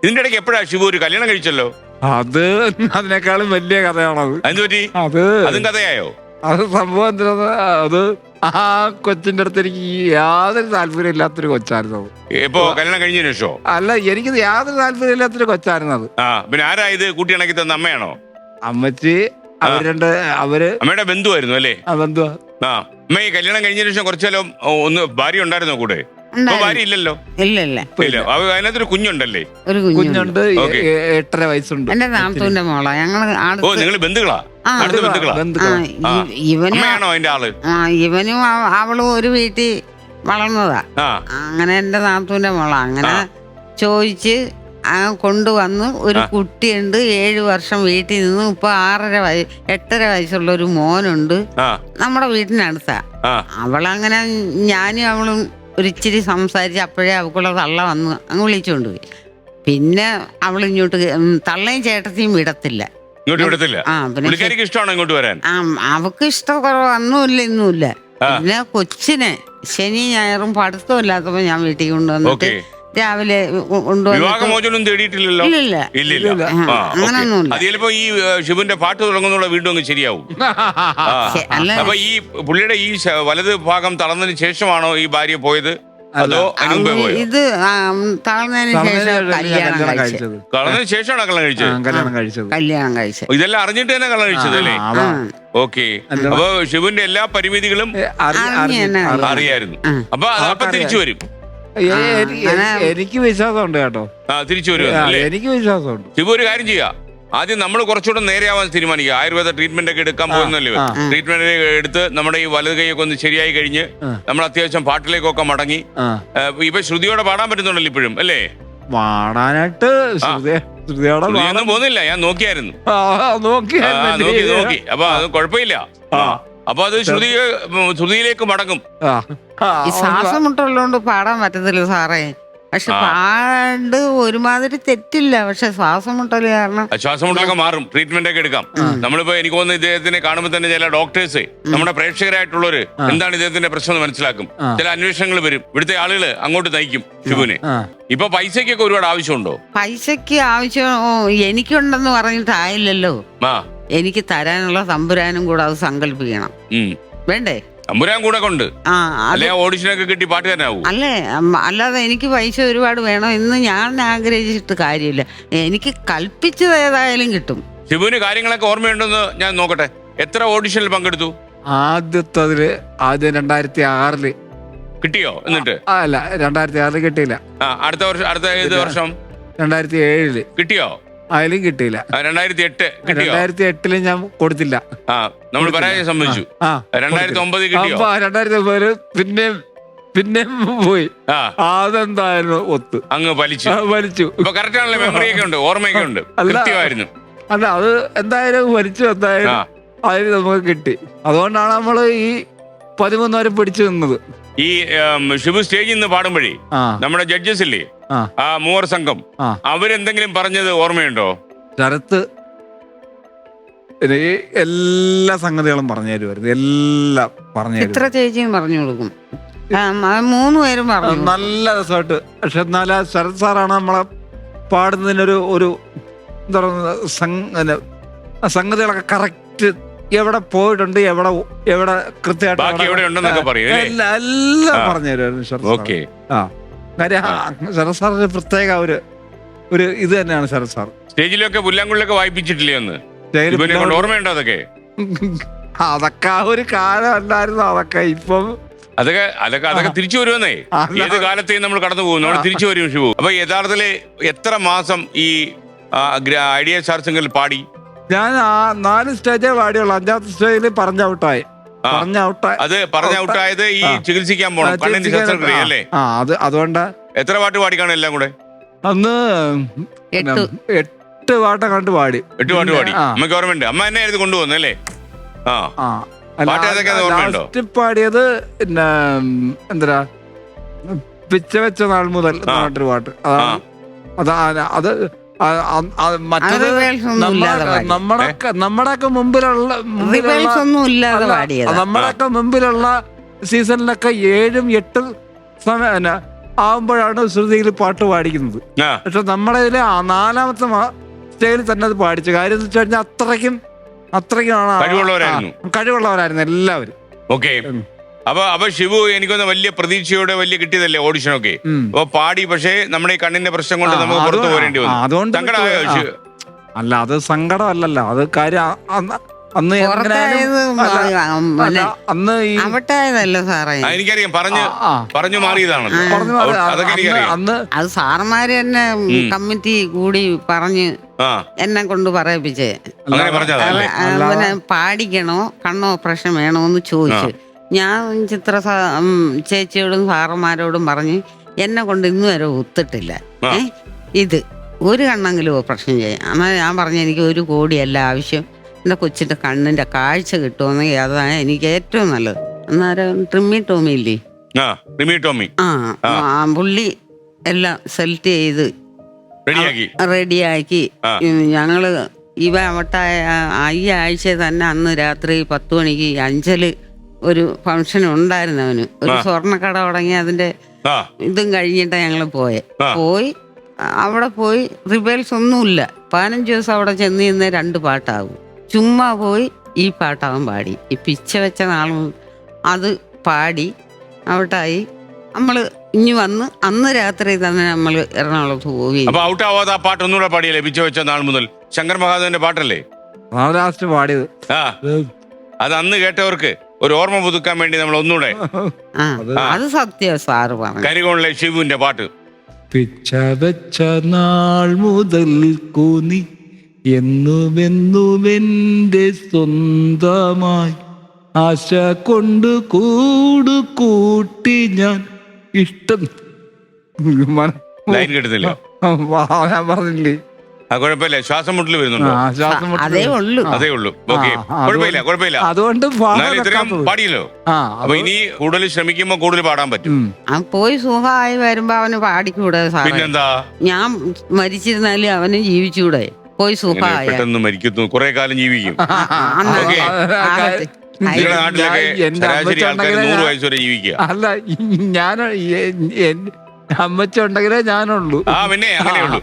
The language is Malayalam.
ഇതിന്റെ ഇടയ്ക്ക് എപ്പോഴാ ശിവു ഒരു കല്യാണം കഴിച്ചല്ലോ? അത് അതിനേക്കാളും വലിയ കഥയാണത്. അതിന് പറ്റി അതും കഥയായോ? അത് സംഭവം എന്താ, അത് ആ കൊച്ചിന്റെ അടുത്ത് എനിക്ക് യാതൊരു താല്പര്യം ഇല്ലാത്തൊരു കൊച്ചായിരുന്നു അത്. ഇപ്പൊ കല്യാണം കഴിഞ്ഞതിന് ശേഷോ? അല്ല, എനിക്ക് യാതൊരു താല്പര്യം ഇല്ലാത്തൊരു കൊച്ചായിരുന്നു അത്. പിന്നെ ആരാ ഇത് കൂട്ടി ഇണക്കി തന്ന? അമ്മയാണോ? അമ്മച്ചി അവര് അമ്മയുടെ ബന്ധുവായിരുന്നു അല്ലേ? ബന്ധുവാ. അമ്മ ഈ കല്യാണം കഴിഞ്ഞതിന് ശേഷം കുറച്ചാലോ ഒന്ന് ഭാര്യ ഉണ്ടായിരുന്നോ കൂടെ? ഭാര്യ ഇല്ലല്ലോ. ഇല്ല. അതിനകത്തൊരു കുഞ്ഞുണ്ടല്ലേ? ഒരു കുഞ്ഞുണ്ട്, 8.5 വയസ്സുണ്ട്. എന്റെ നാത്തൂന്റെ മോളാ. നിങ്ങള് ബന്ധുക്കളാ? ഇവനാണോ അതിന്റെ ആള്? ഇവനും അവളും ഒരു വീട്ടിൽ വളർന്നതാ. അങ്ങനെ എന്റെ നാത്തൂന്റെ മോളാ. അങ്ങനെ ചോദിച്ച് കൊണ്ടുവന്ന് ഒരു കുട്ടിയുണ്ട്, 7 വർഷം വീട്ടിൽ നിന്ന്. ഇപ്പൊ 8.5 വയസ്സുള്ള ഒരു മോനുണ്ട് നമ്മുടെ വീട്ടിനടുത്താ. അവളങ്ങനെ ഞാനും അവളും ഒരിച്ചിരി സംസാരിച്ച് അപ്പോഴേ അവക്കുള്ള തള്ള വന്ന് അങ്ങ് വിളിച്ചുകൊണ്ട് പോയി. പിന്നെ അവൾ ഇങ്ങോട്ട് തള്ളയും ചേട്ടത്തിയും വിടത്തില്ല. ഇഷ്ടമാണോ ഇങ്ങോട്ട് വരാൻ? അവക്ക് ഇഷ്ടക്കുറവൊന്നുമില്ല, ഇന്നുമില്ല. പിന്നെ കൊച്ചിനെ ശനി ഞായറും പഠിത്തം ഇല്ലാത്തപ്പോ ഞാൻ വീട്ടിൽ കൊണ്ടുവന്നിട്ട് രാവിലെ അങ്ങനൊന്നുമില്ല. അതിലിപ്പോ ഈ ശിവന്റെ പാട്ട് തുടങ്ങുന്നുള്ള വീണ്ടും അങ്ങ് ശരിയാവും. അപ്പൊ ഈ പുള്ളിയുടെ ഈ വലത് ഭാഗം തളർന്നതിന് ശേഷമാണോ ഈ ഭാര്യ പോയത്, അതോ മുമ്പേ പോയോ? ഇത് തളർന്നതിന് ശേഷം കളഞ്ഞതിന് ശേഷമാണോ കല്യാണം കഴിച്ചത്? ഇതെല്ലാം അറിഞ്ഞിട്ട് തന്നെ കല്യാണം കഴിച്ചത് അല്ലേ? ഓക്കെ. അപ്പൊ ശിവന്റെ എല്ലാ പരിമിതികളും അറിയായിരുന്നു. അപ്പൊ തിരിച്ചു വരും. എനിക്ക് വിശ്വാസമുണ്ട് കേട്ടോ. തിരിച്ചു വരും. എനിക്ക് വിശ്വാസമുണ്ട്. ശിവ ഒരു കാര്യം ചെയ്യാ, ആദ്യം നമ്മൾ കുറച്ചുകൂടെ നേരെയാവാൻ തീരുമാനിക്കുക. ആയുർവേദ ട്രീറ്റ്മെന്റ് ഒക്കെ എടുക്കാൻ പോകുന്നല്ലേ? ട്രീറ്റ്മെന്റ് എടുത്ത് നമ്മുടെ ഈ വലത് കൈയൊക്കെ ഒന്ന് ശരിയായി കഴിഞ്ഞ് നമ്മൾ അത്യാവശ്യം പാട്ടിലേക്കൊക്കെ മടങ്ങി ഇപ്പൊ ശ്രുതിയോടെ പാടാൻ പറ്റുന്നുണ്ടല്ലോ ഇപ്പോഴും അല്ലേ? പാടാനായിട്ട് ശ്രുതിയൊന്നും പോകുന്നില്ല. ഞാൻ നോക്കിയായിരുന്നു, നോക്കി. അപ്പൊ അത് കുഴപ്പമില്ല. അപ്പൊ അത് ശ്രുതിയിലേക്ക് മടങ്ങും. ഈ ശ്വാസം മുട്ടുള്ളതുകൊണ്ട് പാടാൻ പറ്റത്തില്ല സാറേ. പക്ഷെ പാട് ഒരുമാതിരി തെറ്റില്ല. പക്ഷെ ശ്വാസം മുട്ടല് കാരണം ശ്വാസം മുട്ടലൊക്കെ മാറും. ട്രീറ്റ്മെന്റ് ഒക്കെ എടുക്കാം. നമ്മളിപ്പോ എനിക്ക് തോന്നുന്നു ഇദ്ദേഹത്തിനെ കാണുമ്പോൾ തന്നെ ചില ഡോക്ടേഴ്സ് നമ്മുടെ പ്രേക്ഷകരായിട്ടുള്ളവര് എന്താണ് ഇദ്ദേഹത്തിന്റെ പ്രശ്നം എന്ന് മനസ്സിലാക്കും. ചില അന്വേഷണങ്ങൾ വരും. ഇവിടുത്തെ ആളുകള് അങ്ങോട്ട് നയിക്കും ശിവനെ. ഇപ്പൊ പൈസക്കൊക്കെ ഒരുപാട് ആവശ്യമുണ്ടോ? പൈസക്ക് ആവശ്യം എനിക്കുണ്ടെന്ന് പറഞ്ഞിട്ട് ആയില്ലല്ലോ. എനിക്ക് തരാനുള്ള തമ്പുരാനും കൂടെ അത് സങ്കല്പിക്കണം. വേണ്ടേ? തമ്പുരാൻ കൂടെ കൊണ്ട് ഓഡിഷനൊക്കെ കിട്ടി പാട്ടുകാരനാവും അല്ലേ? അല്ലാതെ എനിക്ക് പൈസ ഒരുപാട് വേണം എന്ന് ഞാൻ ആഗ്രഹിച്ചിട്ട് കാര്യമില്ല. എനിക്ക് കൽപ്പിച്ചത് ഏതായാലും കിട്ടും. ശിവുവിന് കാര്യങ്ങളൊക്കെ ഓർമ്മയുണ്ടെന്ന് ഞാൻ നോക്കട്ടെ. എത്ര ഓഡിഷനിൽ പങ്കെടുത്തു? ആദ്യം 2006 കിട്ടിയോ? എന്നിട്ട് അല്ല, 2006 കിട്ടിയില്ല. അടുത്ത ഏത് വർഷം? 2007 കിട്ടിയോ? അതിലും കിട്ടിയില്ല. 2008 ഞാൻ കൊടുത്തില്ല. നമ്മൾ പരാജയം സംഭവിച്ചു. 2009 കിട്ടിയോ? 2009 പിന്നെ പോയി. അതെന്തായിരുന്നു ഒത്ത് അങ്ങ് വലിച്ചു. ഇപ്പൊ കറക്റ്റ് ആണല്ലോ, മെമ്മറിയൊക്കെ ഉണ്ട്, ഓർമ്മയൊക്കെ ഉണ്ട്, കൃത്യമായിരുന്നു. അല്ല, അത് എന്തായാലും വലിച്ചു. എന്തായാലും അതിന് നമുക്ക് കിട്ടി. അതുകൊണ്ടാണ് നമ്മള് ഈ 13 വരെ പിടിച്ചു നിന്നത്. ഈ ശിവു സ്റ്റേജിൽ നിന്ന് പാടുമ്പോഴേ നമ്മുടെ ജഡ്ജസ് ഇല്ലേ, ആ മൂവർ സംഘം, അവരെന്തെങ്കിലും പറഞ്ഞത് ഓർമ്മയുണ്ടോ? ശരത്ത് എല്ലാ സംഗതികളും പറഞ്ഞു തരുമായിരുന്നു. എല്ലാം പറഞ്ഞു ഇത്ര ചേച്ചിയും പറഞ്ഞു കൊടുക്കും. 3 പേരും പറഞ്ഞു നല്ല രസമായിട്ട്. പക്ഷെ എന്നാലും ശരത് സാറാണ് നമ്മളെ പാടുന്നതിനൊരു എന്താ പറയുക, സംഗതികളൊക്കെ കറക്റ്റ് എവിടെ പോയിട്ടുണ്ട്, എവിടെ കൃത്യമായിട്ട് എല്ലാം പറഞ്ഞു തരുമായിരുന്നു ശരത് സാറിന്റെ പ്രത്യേക ഒരു ഇത് തന്നെയാണ് ശരത് സാർ. സ്റ്റേജിലൊക്കെ പുല്ലാങ്കുള്ളിലൊക്കെ വായിപ്പിച്ചിട്ടില്ലേ ഒന്ന്? ഓർമ്മയുണ്ടോ അതൊക്കെ? അതൊക്കെ ആ ഒരു കാലം അല്ലായിരുന്നു. അതൊക്കെ ഇപ്പം അതൊക്കെ തിരിച്ചു വരുമെന്നേ. ഏത് കാലത്തെയും നമ്മൾ കടന്നു പോകും, നമ്മൾ തിരിച്ചു വരും ശിവു. അപ്പൊ യഥാർത്ഥത്തില് എത്ര മാസം ഈ ഐഡിയ സ്റ്റാർ സിംഗറിൽ പാടി? ഞാൻ 4 സ്റ്റേജേ പാടിയുള്ളൂ. 5ാമത്തെ സ്റ്റേജിൽ പറഞ്ഞ ഔട്ടായി. അത് പറഞ്ഞ ഔട്ടായത് ഈ ചികിത്സിക്കാൻ പോണം, കണ്ണിന്റെ ശസ്ത്രക്രിയ അല്ലേ? അതുകൊണ്ട് എത്ര പാട്ട് പാടിക്കാണ് എല്ലാം കൂടെ? അന്ന് 8 പാട്ട് കണ്ട് പാടി. 8 പാട്ട് പാടി. അമ്മക്ക് ഓർമ്മയുണ്ട്. അമ്മ എന്നെ ആയിരുന്നു കൊണ്ടുപോകുന്നല്ലേ? പാടിയത് എന്താ പിച്ച വെച്ച നാൾ മുതൽ നാട്ടൊരു പാട്ട്. അത് നമ്മുടെയൊക്കെ മുമ്പിലുള്ള സീസണിലൊക്കെ 7-8 ആവുമ്പോഴാണ് ശ്രുതിയിൽ പാട്ട് പാടിക്കുന്നത്. ആ പക്ഷെ നമ്മുടെ ഇതിൽ 4ാമത്തെ സ്റ്റേജിൽ തന്നെ അത് പാടിച്ചു. കാര്യം എന്ന് വെച്ച് കഴിഞ്ഞാൽ അത്രയ്ക്കും കഴിവുള്ളവരായിരുന്നു എല്ലാവരും. ഓക്കെ. അപ്പൊ ഷിബു എനിക്കൊന്ന് വലിയ പ്രതീക്ഷയോടെ വലിയ കിട്ടിയതല്ലേ ഓഡിഷനൊക്കെ? അപ്പൊ പാടി, പക്ഷേ നമ്മുടെ ഈ കണ്ണിന്റെ പ്രശ്നം കൊണ്ട് നമുക്ക് പുറത്തു പോരേണ്ടി വന്നു. അതുകൊണ്ട് അല്ല, അത് സങ്കടമല്ലല്ലോ, അത് കാര്യം അന്ന് അന്ന് ഈ എനിക്കറിയാം, പറഞ്ഞു മാറിയതാണല്ലോ. അതൊക്കെ എനിക്കറിയാം. അന്ന് അത് സാറന്മാര് തന്നെ കമ്മിറ്റി കൂടി പറഞ്ഞ് എന്നെ കൊണ്ട് പറയിപ്പിച്ചേ. അവനെ പാടിക്കണോ കണ്ണോ ഓപ്പറേഷൻ വേണോ എന്ന് ചോദിച്ചു. ഞാൻ ചേച്ചിയോടും സാറന്മാരോടും പറഞ്ഞ് എന്നെ കൊണ്ട് ഇന്ന് വരെ ഒത്തിട്ടില്ല. ഇത് ഒരു കണ്ണെങ്കിലും ഓപ്പറേഷൻ ചെയ്യാം. എന്നാൽ ഞാൻ പറഞ്ഞു എനിക്ക് 1 കോടിയല്ല ആവശ്യം, എൻ്റെ കൊച്ചിൻ്റെ കണ്ണിൻ്റെ കാഴ്ച കിട്ടുമെന്നെങ്കിൽ അതാണ് എനിക്ക് ഏറ്റവും നല്ലത്. അന്നേരം ട്രിമ്മി ടോമി ഇല്ലേ, പുള്ളി എല്ലാം സെലക്ട് ചെയ്ത് റെഡിയാക്കി ഞങ്ങള് ഈ ആഴ്ച തന്നെ അന്ന് രാത്രി 10 മണിക്ക് അഞ്ചല് ഒരു ഫംഗ്ഷൻ ഉണ്ടായിരുന്നു. അവന് ഒരു സ്വർണ്ണക്കട തുടങ്ങി അതിന്റെ ഇതും കഴിഞ്ഞിട്ടാണ് ഞങ്ങൾ പോയി അവിടെ പോയി റിബേൽസ് ഒന്നുമില്ല. 15 ദിവസം അവിടെ ചെന്ന് നിന്ന് 2 പാട്ടാകും. ചുമ്മാ പോയി ഈ പാട്ടാവും പാടി. ഈ പിച്ച വെച്ച നാളും അത് പാടി ഔട്ടായി. നമ്മള് ഇനി വന്ന് അന്ന് രാത്രി തന്നെ നമ്മള് എറണാകുളത്ത് പോയി. ഔട്ടാവാതെ ആ പാട്ട് ഒന്നുകൂടെ പാടിയല്ലേ? പിച്ച വെച്ച നാൾ മുതൽ ശങ്കർ മഹാദേവന്റെ പാട്ടല്ലേ ലാസ്റ്റ് പാടിയത്? അത് അന്ന് കേട്ടവർക്ക് ഒരു ഓർമ്മ പുതുക്കാൻ വേണ്ടി നമ്മൾ ഒന്നുകൂടെ. അത് സത്യം സാറ് പറഞ്ഞു. കരികോണിലെ ഷിബുവിന്റെ പാട്ട്. പിച്ച വെച്ച നാൾ മുതൽ കൂനി എന്നുമെന്നുമെന്റെ സ്വന്തമായി ആശ കൊണ്ട് കൂട്ടി ഞാൻ ഇഷ്ടം ലൈൻ കിട്ടുന്നില്ല. ഞാൻ പറഞ്ഞില്ലേ, കുഴപ്പമില്ല. ശ്വാസം മുട്ടൽ വരുന്നുണ്ടോ? അതേ ഉള്ളൂ. ഓക്കെ, കുഴപ്പമില്ല. അതുകൊണ്ട് ഇത്രയും പാടിയല്ലോ. അപ്പൊ ഇനി കൂടുതൽ ശ്രമിക്കുമ്പോ കൂടുതൽ പാടാൻ പറ്റും. പോയി സുഖമായി വരുമ്പോ അവന് പാടിക്കൂടെ? പിന്നെന്താ, ഞാൻ മരിച്ചിരുന്നാലും അവന് ജീവിച്ചൂടെ? പോയി സുഖമായി പെട്ടെന്ന് മരിക്കുന്നു, കുറെ കാലം ജീവിക്കും. നിങ്ങളുടെ നാട്ടിലൊക്കെ ശരാശരി ആൾക്കാർ 100 വയസ്സ് വരെ ജീവിക്കുക. അല്ല, ഞാൻ അമ്മച്ചുണ്ടെങ്കിലേ ഞാനുള്ളൂ. പിന്നെ അങ്ങനെയുള്ളൂ.